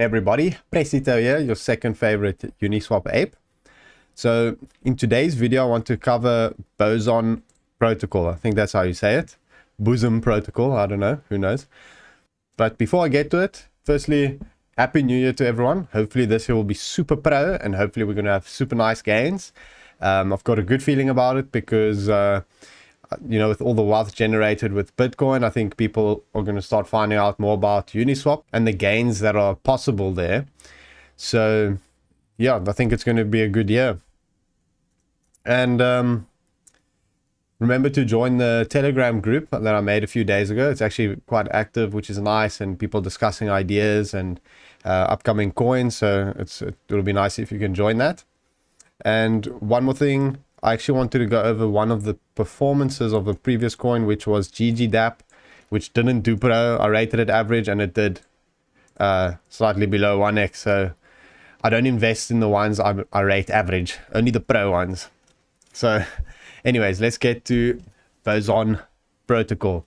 Everybody, Presale here, your second favorite Uniswap ape. So in today's video, I want to cover Boson protocol. I think that's how you say it. Boson protocol, I don't know, who knows. But before I get to it, firstly, Happy New Year to everyone. Hopefully this year will be super pro and hopefully we're going to have super nice gains. I've got a good feeling about it because, with all the wealth generated with Bitcoin, I think people are going to start finding out more about Uniswap and the gains that are possible there. So, yeah, I think it's going to be a good year. And remember to join the Telegram group that I made a few days ago. It's actually quite active, which is nice, and people discussing ideas and upcoming coins. So it'll be nice if you can join that. And one more thing, I actually wanted to go over one of the performances of a previous coin, which was GGDAP, which didn't do pro. I rated it average and it did slightly below 1x. So I don't invest in the ones I rate average, only the pro ones. So anyways, let's get to Boson protocol.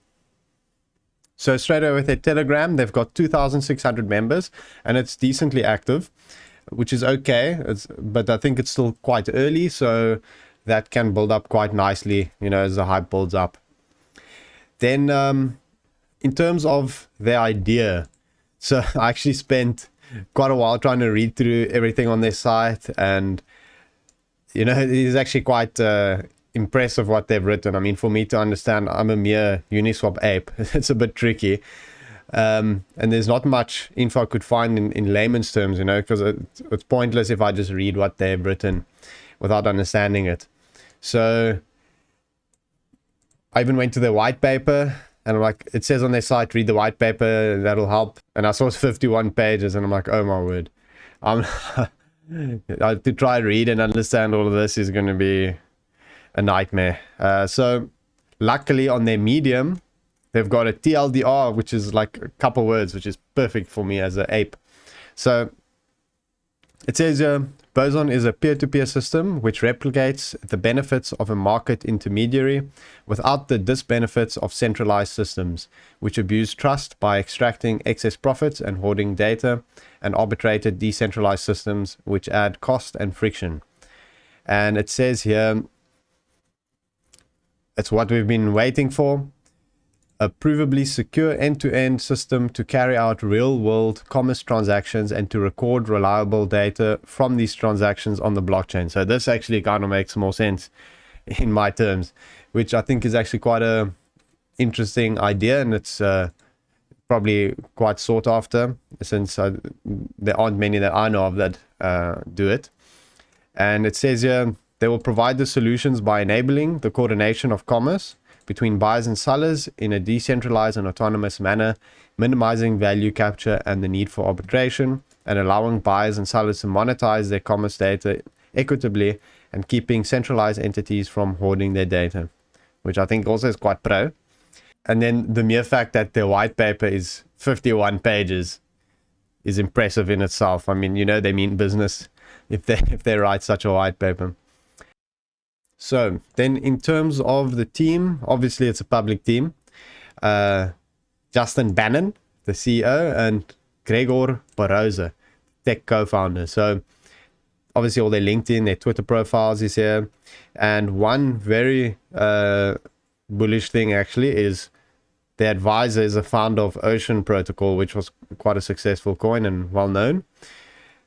So straight away with their Telegram, they've got 2,600 members and it's decently active, which is okay. But I think it's still quite early, so that can build up quite nicely, as the hype builds up. Then in terms of their idea, so I actually spent quite a while trying to read through everything on their site, and it is actually quite impressive what they've written. I mean, for me to understand, I'm a mere Uniswap ape. It's a bit tricky. And there's not much info I could find in layman's terms, because it's pointless if I just read what they've written without understanding it. So I even went to their white paper and I'm like, it says on their site, read the white paper, that'll help. And I saw it's 51 pages and I'm like, oh my word. To try read and understand all of this is going to be a nightmare. So luckily on their Medium, they've got a TLDR, which is like a couple words, which is perfect for me as an ape. So it says Boson is a peer-to-peer system which replicates the benefits of a market intermediary without the disbenefits of centralized systems, which abuse trust by extracting excess profits and hoarding data, and arbitrated decentralized systems which add cost and friction. And it says here, it's what we've been waiting for. A provably secure end-to-end system to carry out real-world commerce transactions and to record reliable data from these transactions on the blockchain. So this actually kind of makes more sense in my terms, which I think is actually quite a interesting idea, and it's probably quite sought after, since there aren't many that I know of that do it. And it says here, they will provide the solutions by enabling the coordination of commerce between buyers and sellers in a decentralized and autonomous manner, minimizing value capture and the need for arbitration, and allowing buyers and sellers to monetize their commerce data equitably and keeping centralized entities from hoarding their data, which I think also is quite pro. And then the mere fact that their white paper is 51 pages is impressive in itself. I mean, they mean business if they write such a white paper. So then in terms of the team, obviously it's a public team. Justin Bannon, the CEO, and Gregor Barroza, tech co-founder. So obviously all their LinkedIn, their Twitter profiles is here. And one very bullish thing actually is the advisor is a founder of Ocean Protocol, which was quite a successful coin and well known.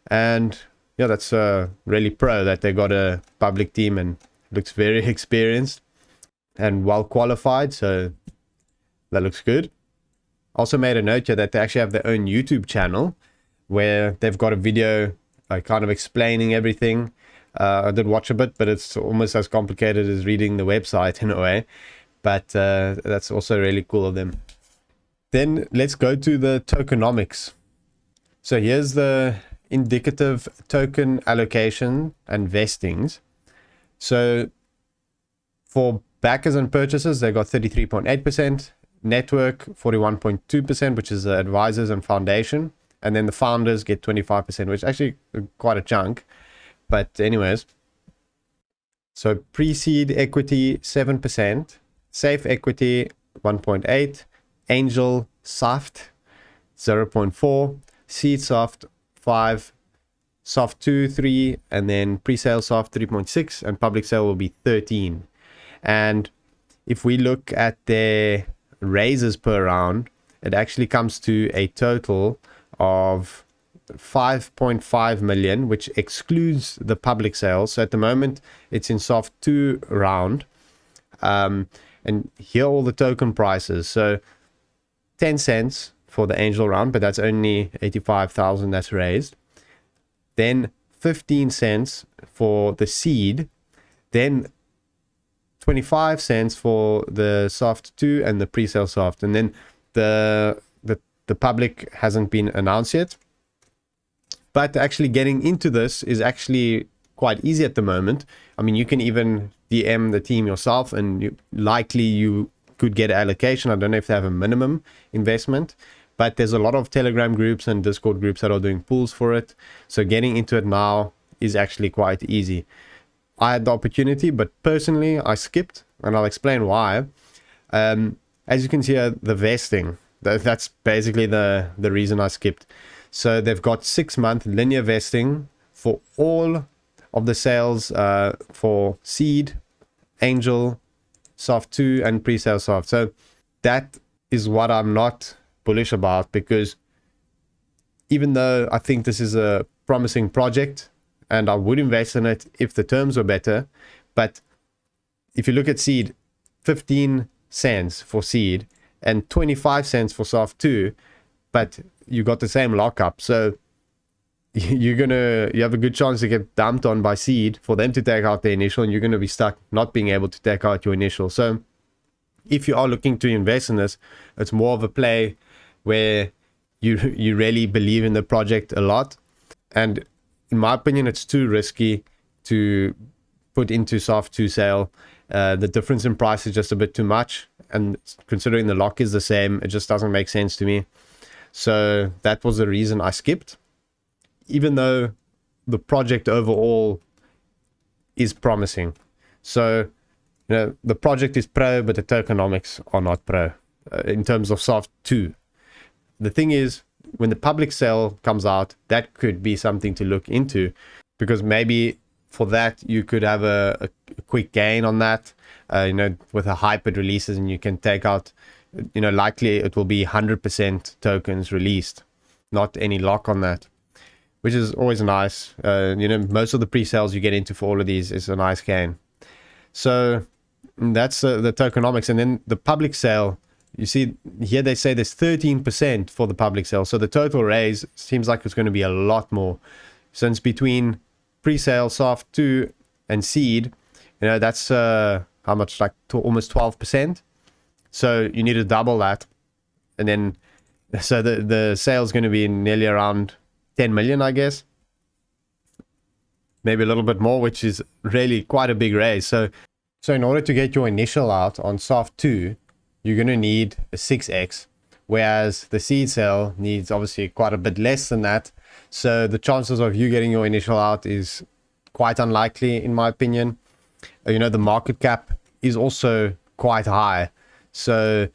And yeah, that's really pro that they got a public team and looks very experienced and well qualified, so that looks good. Also made a note here that they actually have their own YouTube channel where they've got a video kind of explaining everything. I did watch a bit, but it's almost as complicated as reading the website in a way. But that's also really cool of them. Then let's go to the tokenomics. So here's the indicative token allocation and vestings. So for backers and purchasers, they got 33.8%, network 41.2%, which is the advisors and foundation. And then the founders get 25%, which is actually quite a chunk. But anyways, so pre-seed equity 7%, safe equity 1.8, angel soft 0.4, seed soft 5, soft 2, 3, and then pre-sale soft 3.6, and public sale will be 13. And if we look at their raises per round, it actually comes to a total of 5.5 million, which excludes the public sales. So at the moment, it's in soft 2 round. And here are all the token prices. So 10 cents for the angel round, but that's only 85,000 that's raised. Then 15 cents for the seed. Then 25 cents for the soft 2 and the pre-sale soft. And then the public hasn't been announced yet. But actually getting into this is actually quite easy at the moment. I mean, you can even DM the team yourself, and you could get allocation. I don't know if they have a minimum investment, but there's a lot of Telegram groups and Discord groups that are doing pools for it. So getting into it now is actually quite easy. I had the opportunity, but personally I skipped, and I'll explain why. As you can see, the vesting, that's basically the reason I skipped. So they've got 6-month linear vesting for all of the sales for seed, angel, soft 2, and pre-sale soft. So that is what I'm not bullish about, because even though I think this is a promising project and I would invest in it if the terms were better, but if you look at seed, 15 cents for seed and 25 cents for soft 2, but you got the same lockup. So you have a good chance to get dumped on by seed for them to take out the initial, and you're going to be stuck not being able to take out your initial. So if you are looking to invest in this, it's more of a play where you really believe in the project a lot. And in my opinion, it's too risky to put into soft 2 sale. The difference in price is just a bit too much, and considering the lock is the same, it just doesn't make sense to me. So that was the reason I skipped, even though the project overall is promising. So, the project is pro, but the tokenomics are not pro in terms of soft 2. The thing is, when the public sale comes out, that could be something to look into, because maybe for that you could have a quick gain on that, with a hype it releases, and you can take out, likely it will be 100% tokens released, not any lock on that, which is always nice. Most of the pre-sales you get into for all of these is a nice gain. So that's the tokenomics. And then the public sale, you see here they say there's 13% for the public sale. So the total raise seems like it's going to be a lot more. Since between pre-sale, soft 2 and seed, that's how much, like almost 12%. So you need to double that. And then, so the sale is going to be nearly around 10 million, I guess. Maybe a little bit more, which is really quite a big raise. So in order to get your initial out on soft 2, you're going to need a 6x, whereas the seed sale needs obviously quite a bit less than that. So the chances of you getting your initial out is quite unlikely, in my opinion. The market cap is also quite high. So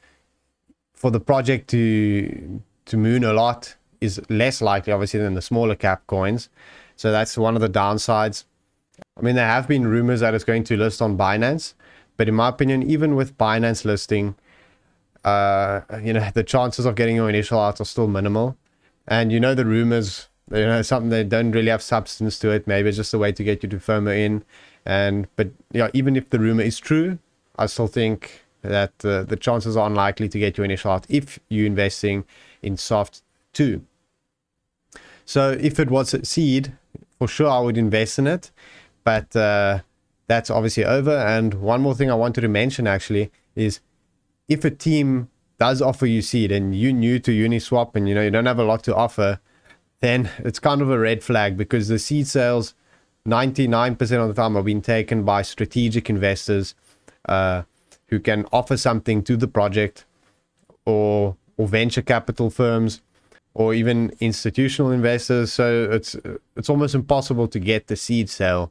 for the project to moon a lot is less likely, obviously, than the smaller cap coins. So that's one of the downsides. I mean, there have been rumors that it's going to list on Binance, but in my opinion, even with Binance listing, the chances of getting your initial out are still minimal. And the rumors, something that don't really have substance to it. Maybe it's just a way to get you to FOMO in. But even if the rumor is true, I still think that the chances are unlikely to get your initial out if you're investing in soft 2. So if it was a seed, for sure I would invest in it, but that's obviously over. And one more thing I wanted to mention actually is, if a team does offer you seed and you're new to Uniswap and you don't have a lot to offer, then it's kind of a red flag, because the seed sales 99% of the time are being taken by strategic investors who can offer something to the project, or venture capital firms, or even institutional investors. So it's almost impossible to get the seed sale.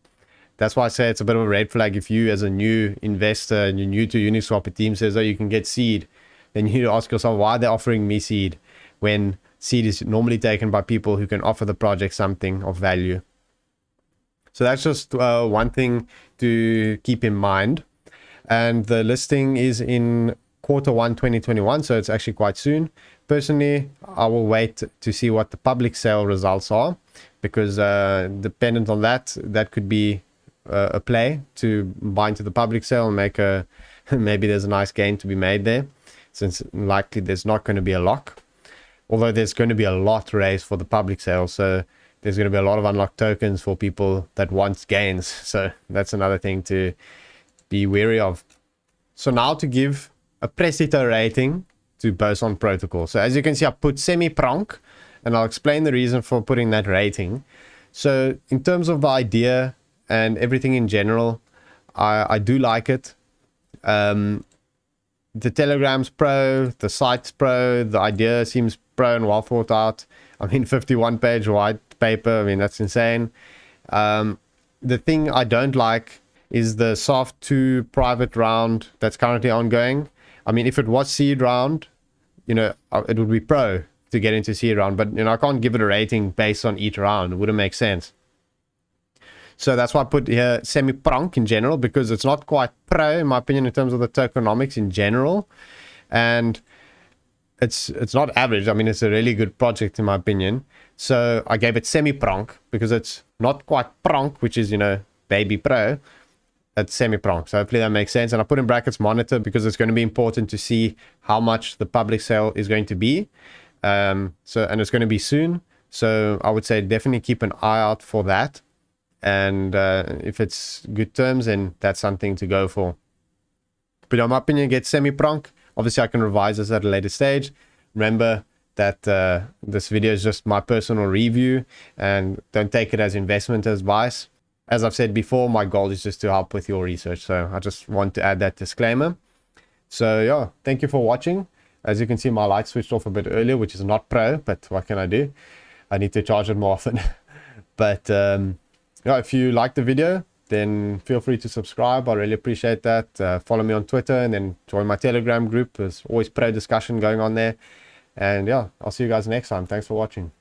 That's why I say it's a bit of a red flag. If you, as a new investor and you're new to Uniswap, a team says, oh, you can get seed, then you need to ask yourself, why are they offering me seed when seed is normally taken by people who can offer the project something of value. So that's just one thing to keep in mind. And the listing is in Q1 2021, so it's actually quite soon. Personally, I will wait to see what the public sale results are, because dependent on that could be a play to buy into the public sale and make a maybe there's a nice gain to be made there, since likely there's not going to be a lock, although there's going to be a lot raised for the public sale. So there's going to be a lot of unlocked tokens for people that want gains. So that's another thing to be wary of. So now to give a Presale rating to Boson protocol. So as you can see, I put semi-Pronk, and I'll explain the reason for putting that rating. So in terms of the idea and everything in general, I do like it. The Telegram's pro, the site's pro, the idea seems pro and well thought out. I mean, 51-page white paper, I mean, that's insane. The thing I don't like is the soft 2 private round that's currently ongoing. I mean, if it was seed round, you know, it would be pro to get into seed round, but, you know, I can't give it a rating based on each round. It wouldn't make sense. So that's why I put here semi-Pronk in general, because it's not quite pro, in my opinion, in terms of the tokenomics in general. And it's not average. I mean, it's a really good project, in my opinion. So I gave it semi-Pronk, because it's not quite Pronk, which is, you know, baby pro. It's semi-Pronk. So hopefully that makes sense. And I put in brackets monitor, because it's going to be important to see how much the public sale is going to be. And it's going to be soon. So I would say definitely keep an eye out for that. And if it's good terms, then that's something to go for. But in my opinion, get semi-Pronk. Obviously, I can revise this at a later stage. Remember that this video is just my personal review, and don't take it as investment advice. As I've said before, my goal is just to help with your research. So I just want to add that disclaimer. So yeah, thank you for watching. As you can see, my light switched off a bit earlier, which is not pro, but what can I do? I need to charge it more often. But yeah, if you like the video, then feel free to subscribe. I really appreciate that. Follow me on Twitter, and then join my Telegram group. There's always pro discussion going on there. And yeah, I'll see you guys next time. Thanks for watching.